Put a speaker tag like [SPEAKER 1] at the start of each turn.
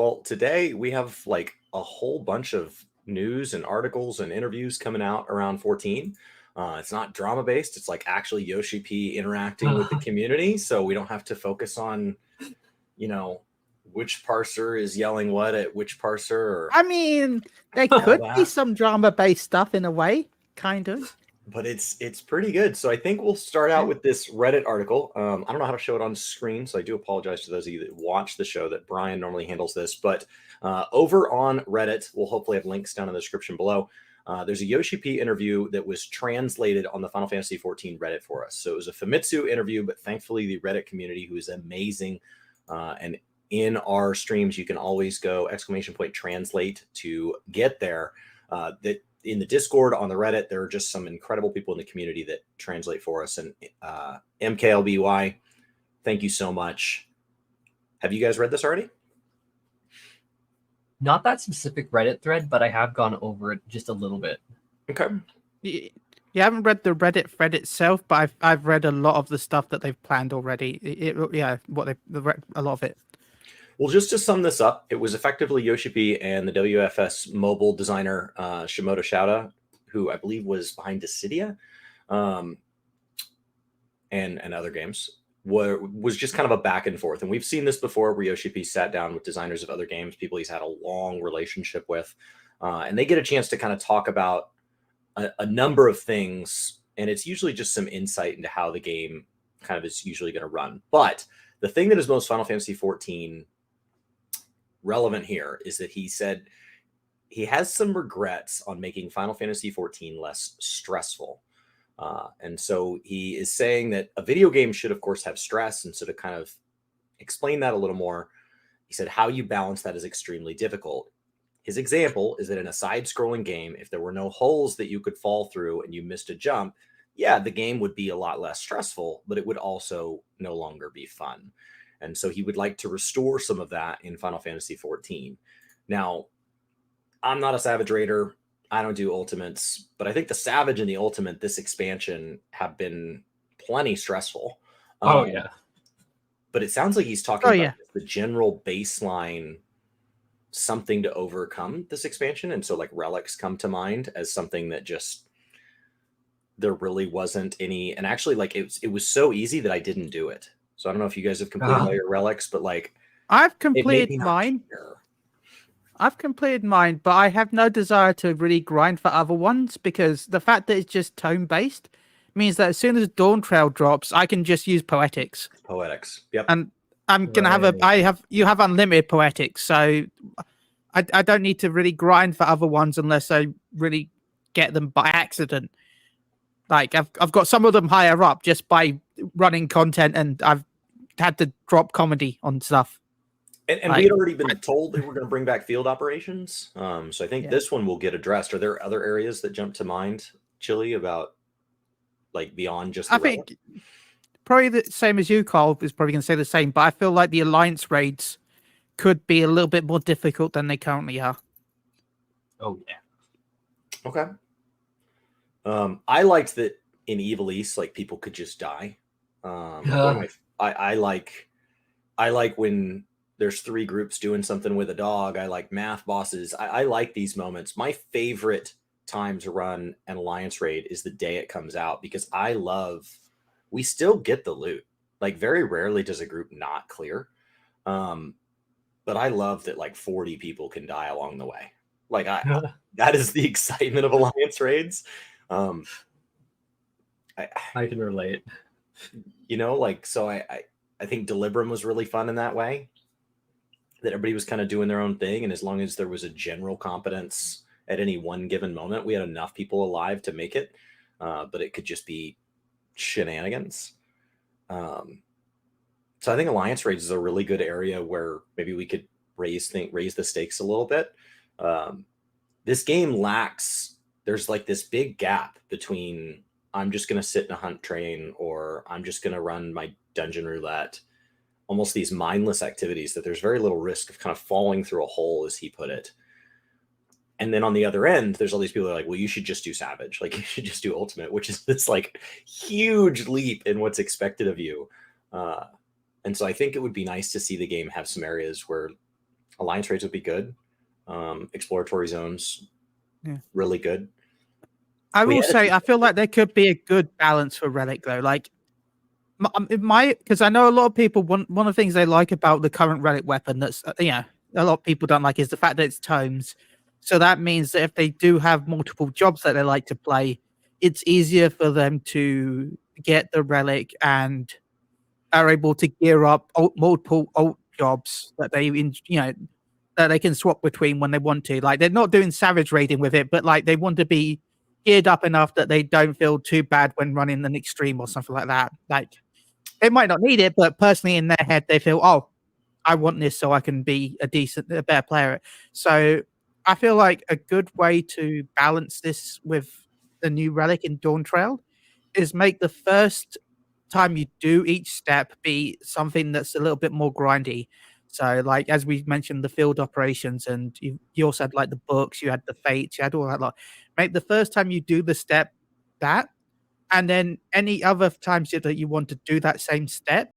[SPEAKER 1] Well, today we have like a whole bunch of news and articles and interviews coming out around 14. It's not drama based. It's like actually Yoshi-P interacting with the community. So we don't have to focus on, you know, which parser is yelling what at which parser or
[SPEAKER 2] I mean, there
[SPEAKER 1] all
[SPEAKER 2] could be
[SPEAKER 1] that.
[SPEAKER 2] some drama-based stuff in a way, kind of.
[SPEAKER 1] But it's pretty good. So I think we'll start out with this Reddit article. I don't know how to show it on screen, so I do apologize to those of you that watch the show that Brian normally handles this. But over on Reddit, we'll hopefully have links down in the description below. There's a Yoshi-P interview that was translated on the Final Fantasy XIV Reddit for us. So it was a Famitsu interview, but thankfully the Reddit community, who is amazing, and in our streams, you can always go !translate to get there. That in the Discord, on the Reddit, there are just some incredible people in the community that translate for us. And MKLBY, thank you so much. Have you guys read this already?
[SPEAKER 3] Not that specific Reddit thread, but I have gone over it just a little bit.
[SPEAKER 1] Okay.
[SPEAKER 2] You haven't read the Reddit thread itself, but I've read a lot of the stuff that they've planned already. A lot of it.
[SPEAKER 1] Well, just to sum this up, it was effectively Yoshi-P and the WFS mobile designer Shimoda Shouda, who I believe was behind Dissidia and other games, was just kind of a back and forth. And we've seen this before where Yoshi-P sat down with designers of other games, people he's had a long relationship with, and they get a chance to kind of talk about a number of things. And it's usually just some insight into how the game kind of is usually going to run. But the thing that is most Final Fantasy XIV relevant here is that he said he has some regrets on making Final Fantasy XIV less stressful. And so he is saying that a video game should, of course, have stress. And so to kind of explain that a little more, he said how you balance that is extremely difficult. His example is that in a side-scrolling game, if there were no holes that you could fall through and you missed a jump, yeah, the game would be a lot less stressful, but it would also no longer be fun. And so he would like to restore some of that in Final Fantasy XIV. Now, I'm not a Savage Raider. I don't do ultimates, but I think the Savage and the Ultimate, this expansion, have been plenty stressful.
[SPEAKER 3] Oh, yeah.
[SPEAKER 1] But it sounds like he's talking about the general baseline, something to overcome this expansion. And so like relics come to mind as something that just, there really wasn't any. And actually, like it was so easy that I didn't do it. So I don't know if you guys have completed all your relics, but like
[SPEAKER 2] I've completed mine. I've completed mine, but I have no desire to really grind for other ones because the fact that it's just tone based means that as soon as Dawn Trail drops, I can just use Poetics.
[SPEAKER 1] Yep.
[SPEAKER 2] And I'm gonna have you have unlimited Poetics, so I don't need to really grind for other ones unless I really get them by accident. Like I've got some of them higher up just by running content, and I've had to drop comedy on stuff.
[SPEAKER 1] And we had already been told that we're going to bring back field operations. So I think this one will get addressed. Are there other areas that jump to mind, Chili, about like beyond just the
[SPEAKER 2] think probably the same as you, Carl, is probably going to say the same, but I feel like the Alliance raids could be a little bit more difficult than they currently are.
[SPEAKER 3] Oh, yeah.
[SPEAKER 1] Okay. I liked that in Evil East, like people could just die. I like when there's three groups doing something with a dog. I like math bosses. I like these moments. My favorite time to run an Alliance raid is the day it comes out because we still get the loot. Like very rarely does a group not clear. But I love that like 40 people can die along the way. Like that is the excitement of Alliance raids.
[SPEAKER 3] I can relate.
[SPEAKER 1] You know, like, so I think Deliberum was really fun in that way, that everybody was kind of doing their own thing. And as long as there was a general competence at any one given moment, we had enough people alive to make it. But it could just be shenanigans. So I think Alliance raids is a really good area where maybe we could raise the stakes a little bit. This game lacks, there's like this big gap between I'm just going to sit in a hunt train or I'm just going to run my dungeon roulette, almost these mindless activities that there's very little risk of kind of falling through a hole, as he put it. And then on the other end, there's all these people that are like, well, you should just do Savage. Like you should just do Ultimate, which is this like huge leap in what's expected of you. And so I think it would be nice to see the game have some areas where Alliance raids would be good. Exploratory zones,
[SPEAKER 2] Yeah.
[SPEAKER 1] really good.
[SPEAKER 2] I will say, I feel like there could be a good balance for relic though. Like because I know a lot of people one of the things they like about the current relic weapon that's a lot of people don't like is the fact that it's tomes. So that means that if they do have multiple jobs that they like to play, it's easier for them to get the relic and are able to gear up multiple alt jobs that that they can swap between when they want to. Like they're not doing savage raiding with it, but like they want to be geared up enough that they don't feel too bad when running an extreme or something like that. Like they might not need it, but personally in their head they feel, oh, I want this so I can be a better player. So I feel like a good way to balance this with the new relic in Dawn Trail is make the first time you do each step be something that's a little bit more grindy. So, like as we mentioned, the field operations, and you also had like the books, you had the fates, you had all that. Like, make the first time you do the step that, and then any other times that you want to do that same step,